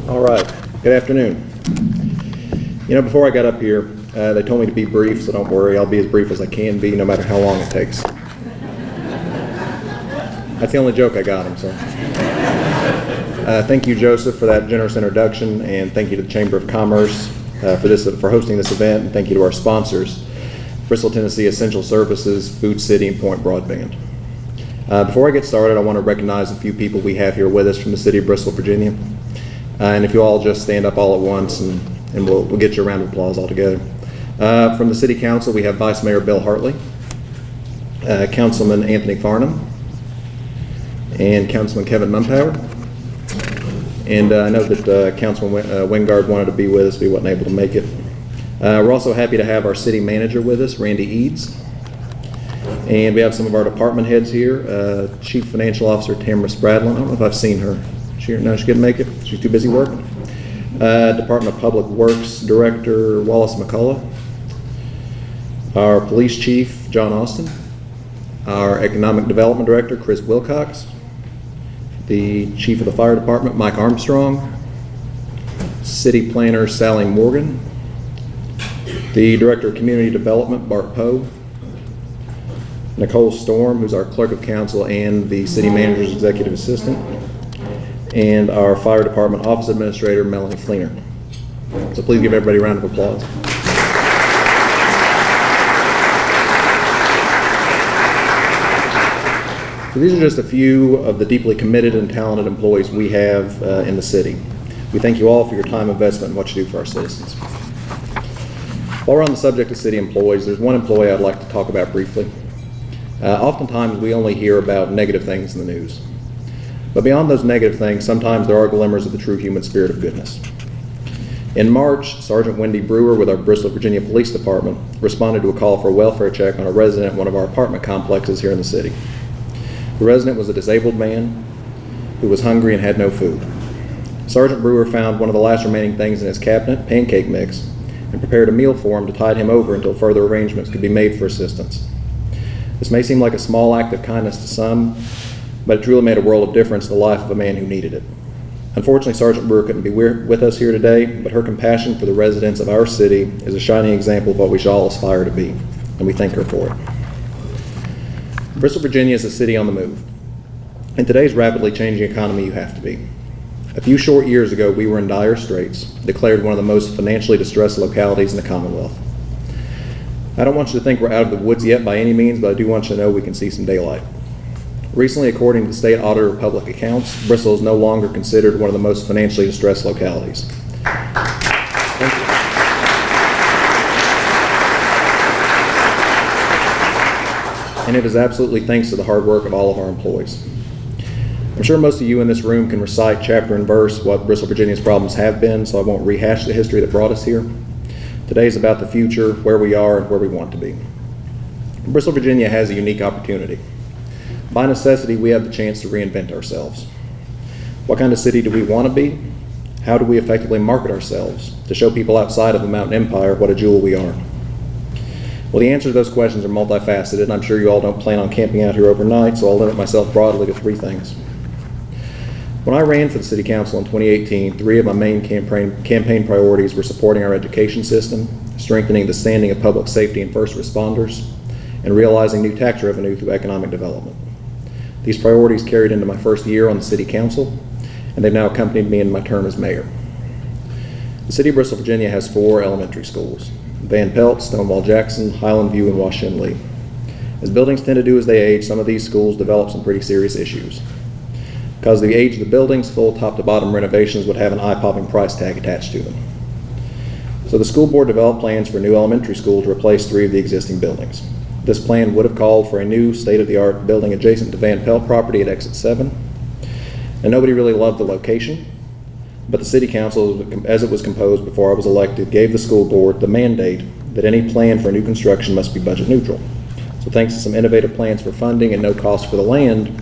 All right, good afternoon. You know, before I got up here, they told me to be brief, so don't worry, I'll be as brief as I can be, no matter how long it takes. That's the only joke I got him, so. Thank you, Joseph, for that generous introduction, and thank you to the Chamber of Commerce for hosting this event, and thank you to our sponsors, Bristol, Tennessee Essential Services, Food City, and Point Broadband. Before I get started, I want to recognize a few people we have here with us from the city of Bristol, Virginia. And if you all just stand up all at once, and we'll get you a round of applause all together. From the City Council, we have Vice Mayor Bill Hartley, Councilman Anthony Farnham, and Councilman Kevin Mumpower. And I know that Councilman Wingard wanted to be with us, but he wasn't able to make it. We're also happy to have our city manager with us, Randy Eads. And we have some of our department heads here. Chief Financial Officer Tamara Spradlin. I don't know if I've seen her. No, she couldn't make it. She's too busy working. Department of Public Works Director Wallace McCullough. Our Police Chief John Austin. Our Economic Development Director Chris Wilcox. The Chief of the Fire Department Mike Armstrong. City Planner Sally Morgan. The Director of Community Development Bart Poe. Nicole Storm, who's our Clerk of Council and the City Manager's Executive Assistant. And our Fire Department Office Administrator, Melanie Fleener. So please give everybody a round of applause. So these are just a few of the deeply committed and talented employees we have in the city. We thank you all for your time investment and what you do for our citizens. While we're on the subject of city employees, there's one employee I'd like to talk about briefly. Oftentimes we only hear about negative things in the news. But beyond those negative things, sometimes there are glimmers of the true human spirit of goodness. In March, Sergeant Wendy Brewer with our Bristol, Virginia Police Department responded to a call for a welfare check on a resident at one of our apartment complexes here in the city. The resident was a disabled man who was hungry and had no food. Sergeant Brewer found one of the last remaining things in his cabinet, pancake mix, and prepared a meal for him to tide him over until further arrangements could be made for assistance. This may seem like a small act of kindness to some, but it truly made a world of difference in the life of a man who needed it. Unfortunately, Sergeant Brewer couldn't be with us here today, but her compassion for the residents of our city is a shining example of what we should all aspire to be, and we thank her for it. Bristol, Virginia is a city on the move. In today's rapidly changing economy, you have to be. A few short years ago, we were in dire straits, declared one of the most financially distressed localities in the Commonwealth. I don't want you to think we're out of the woods yet by any means, but I do want you to know we can see some daylight. Recently, according to the State Auditor of Public Accounts, Bristol is no longer considered one of the most financially distressed localities. Thank you. And it is absolutely thanks to the hard work of all of our employees. I'm sure most of you in this room can recite chapter and verse what Bristol, Virginia's problems have been, so I won't rehash the history that brought us here. Today is about the future, where we are, and where we want to be. Bristol, Virginia has a unique opportunity. By necessity, we have the chance to reinvent ourselves. What kind of city do we want to be? How do we effectively market ourselves to show people outside of the mountain empire what a jewel we are? Well, the answer to those questions are multifaceted, and I'm sure you all don't plan on camping out here overnight, so I'll limit myself broadly to three things. When I ran for the City Council in 2018, three of my main campaign priorities were supporting our education system, strengthening the standing of public safety and first responders, and realizing new tax revenue through economic development. These priorities carried into my first year on the City Council, and they've now accompanied me in my term as mayor. The City of Bristol, Virginia has 4 elementary schools: Van Pelt, Stonewall Jackson, Highland View, and Washington Lee. As buildings tend to do as they age, some of these schools develop some pretty serious issues. Because of the age of the buildings, full top-to-bottom renovations would have an eye-popping price tag attached to them. So the school board developed plans for a new elementary school to replace 3 of the existing buildings. This plan would have called for a new state-of-the-art building adjacent to Van Pelt property at Exit 7. And nobody really loved the location, but the City Council, as it was composed before I was elected, gave the school board the mandate that any plan for new construction must be budget neutral. So thanks to some innovative plans for funding and no cost for the land,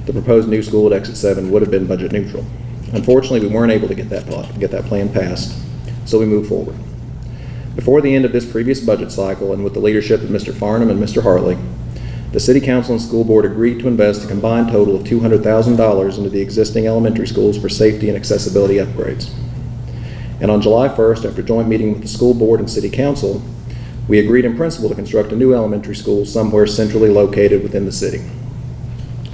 the proposed new school at Exit 7 would have been budget neutral. Unfortunately, we weren't able to get that plan passed, so we moved forward. Before the end of this previous budget cycle, and with the leadership of Mr. Farnham and Mr. Hartley, The City Council and School Board agreed to invest a combined total of $200,000 into the existing elementary schools for safety and accessibility upgrades. And on July 1st, after a joint meeting with the School Board and City Council, we agreed in principle to construct a new elementary school somewhere centrally located within the city.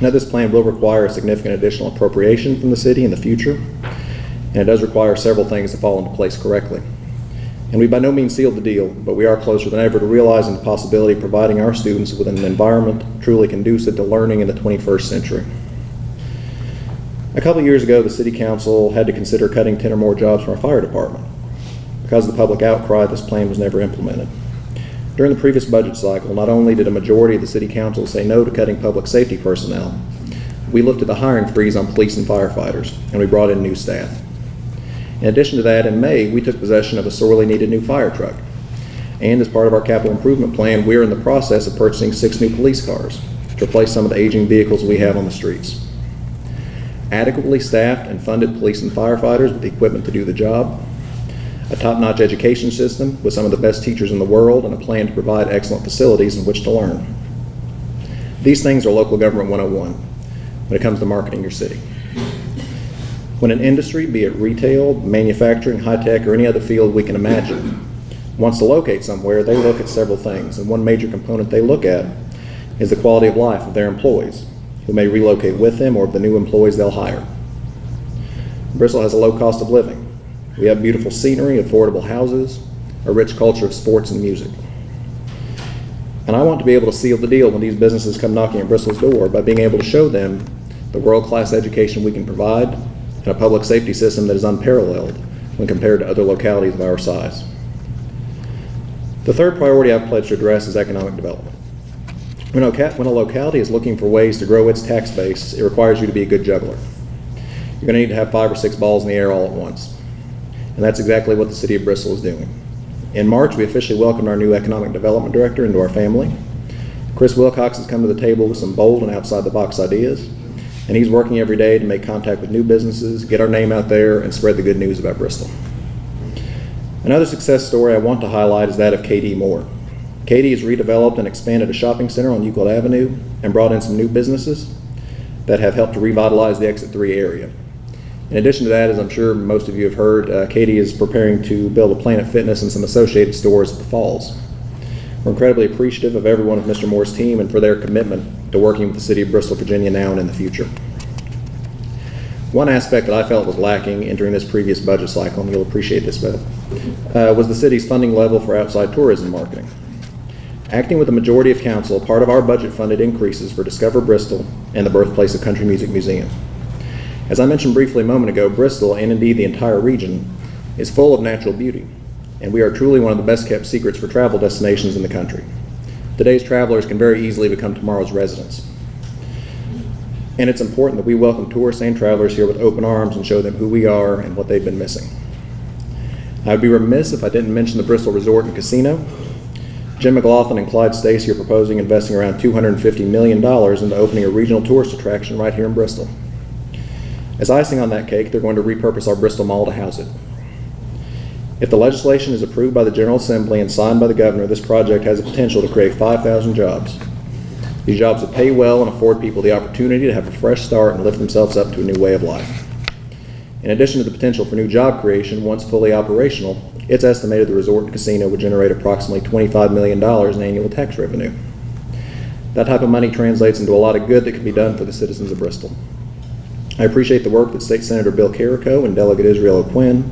Now, this plan will require a significant additional appropriation from the city in the future, and it does require several things to fall into place correctly. And we by no means sealed the deal, but we are closer than ever to realizing the possibility of providing our students with an environment truly conducive to learning in the 21st century. A couple of years ago, the City Council had to consider cutting 10 or more jobs from our fire department. Because of the public outcry, this plan was never implemented. During the previous budget cycle, not only did a majority of the City Council say no to cutting public safety personnel, we lifted the hiring freeze on police and firefighters, and we brought in new staff. In addition to that, in May, we took possession of a sorely needed new fire truck. And as part of our capital improvement plan, we are in the process of purchasing 6 new police cars to replace some of the aging vehicles we have on the streets. Adequately staffed and funded police and firefighters with the equipment to do the job, a top-notch education system with some of the best teachers in the world, and a plan to provide excellent facilities in which to learn. These things are local government 101 when it comes to marketing your city. When an industry, be it retail, manufacturing, high-tech, or any other field we can imagine, wants to locate somewhere, they look at several things. And one major component they look at is the quality of life of their employees, who may relocate with them, or of the new employees they'll hire. Bristol has a low cost of living. We have beautiful scenery, affordable houses, a rich culture of sports and music. And I want to be able to seal the deal when these businesses come knocking at Bristol's door by being able to show them the world-class education we can provide and a public safety system that is unparalleled when compared to other localities of our size. The third priority I've pledged to address is economic development. When a locality is looking for ways to grow its tax base, it requires you to be a good juggler. You're going to need to have 5 or 6 balls in the air all at once. And that's exactly what the City of Bristol is doing. In March, we officially welcomed our new Economic Development Director into our family. Chris Wilcox has come to the table with some bold and outside-the-box ideas, and he's working every day to make contact with new businesses, get our name out there, and spread the good news about Bristol. Another success story I want to highlight is that of KD Moore. KD has redeveloped and expanded a shopping center on Euclid Avenue and brought in some new businesses that have helped to revitalize the Exit 3 area. In addition to that, as I'm sure most of you have heard, KD is preparing to build a Planet Fitness and some associated stores at the Falls. We're incredibly appreciative of every one of Mr. Moore's team and for their commitment to working with the City of Bristol, Virginia now and in the future. One aspect that I felt was lacking entering this previous budget cycle, and you'll appreciate this, Beth, was the city's funding level for outside tourism marketing. Acting with the majority of council, part of our budget-funded increases for Discover Bristol and the Birthplace of Country Music Museum. As I mentioned briefly a moment ago, Bristol, and indeed the entire region, is full of natural beauty, and we are truly one of the best-kept secrets for travel destinations in the country. Today's travelers can very easily become tomorrow's residents. And it's important that we welcome tourists and travelers here with open arms and show them who we are and what they've been missing. I would be remiss if I didn't mention the Bristol Resort and Casino. Jim McLaughlin and Clyde Stacey are proposing investing around $250 million into opening a regional tourist attraction right here in Bristol. As icing on that cake, they're going to repurpose our Bristol Mall to house it. If the legislation is approved by the General Assembly and signed by the governor, this project has the potential to create 5,000 jobs. These jobs would pay well and afford people the opportunity to have a fresh start and lift themselves up to a new way of life. In addition to the potential for new job creation, once fully operational, it's estimated the resort and casino would generate approximately $25 million in annual tax revenue. That type of money translates into a lot of good that can be done for the citizens of Bristol. I appreciate the work that State Senator Bill Carrico and Delegate Israel O'Quinn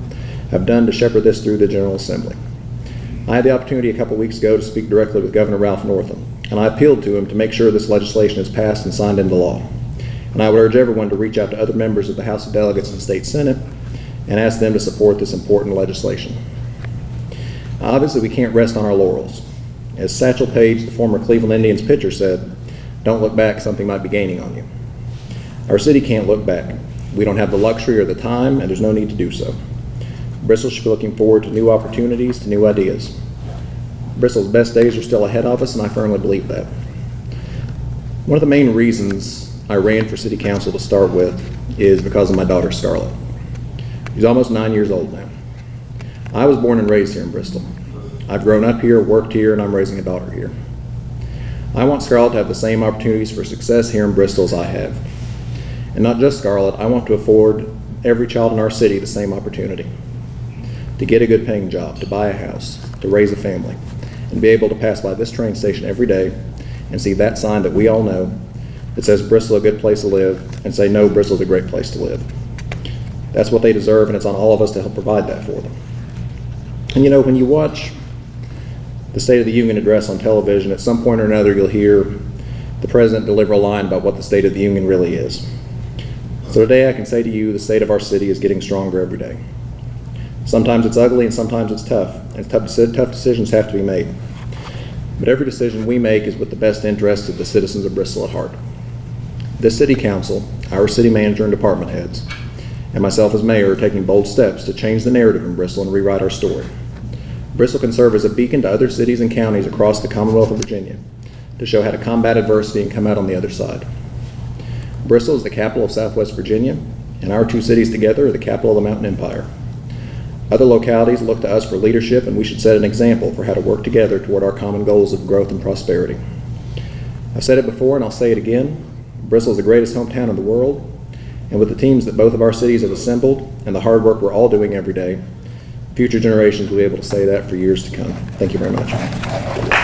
have done to shepherd this through the General Assembly. I had the opportunity a couple weeks ago to speak directly with Governor Ralph Northam, and I appealed to him to make sure this legislation is passed and signed into law. And I would urge everyone to reach out to other members of the House of Delegates and State Senate and ask them to support this important legislation. Now, obviously, we can't rest on our laurels. As Satchel Paige, the former Cleveland Indians pitcher, said, "Don't look back, something might be gaining on you." Our city can't look back. We don't have the luxury or the time, and there's no need to do so. Bristol should be looking forward to new opportunities, to new ideas. Bristol's best days are still ahead of us, and I firmly believe that. One of the main reasons I ran for city council to start with is because of my daughter, Scarlett. She's almost 9 years old now. I was born and raised here in Bristol. I've grown up here, worked here, and I'm raising a daughter here. I want Scarlett to have the same opportunities for success here in Bristol as I have. And not just Scarlett, I want to afford every child in our city the same opportunity. To get a good paying job, to buy a house, to raise a family, and be able to pass by this train station every day and see that sign that we all know that says Bristol a good place to live, and say, no, Bristol's a great place to live. That's what they deserve, and it's on all of us to help provide that for them. And you know, when you watch the State of the Union address on television, at some point or another you'll hear the president deliver a line about what the State of the Union really is. So today I can say to you, the state of our city is getting stronger every day. Sometimes it's ugly and sometimes it's tough, and tough decisions have to be made. But every decision we make is with the best interests of the citizens of Bristol at heart. This city council, our city manager and department heads, and myself as mayor are taking bold steps to change the narrative in Bristol and rewrite our story. Bristol can serve as a beacon to other cities and counties across the Commonwealth of Virginia to show how to combat adversity and come out on the other side. Bristol is the capital of Southwest Virginia, and our two cities together are the capital of the Mountain Empire. Other localities look to us for leadership, and we should set an example for how to work together toward our common goals of growth and prosperity. I've said it before and I'll say it again, Bristol is the greatest hometown in the world, and with the teams that both of our cities have assembled and the hard work we're all doing every day, future generations will be able to say that for years to come. Thank you very much.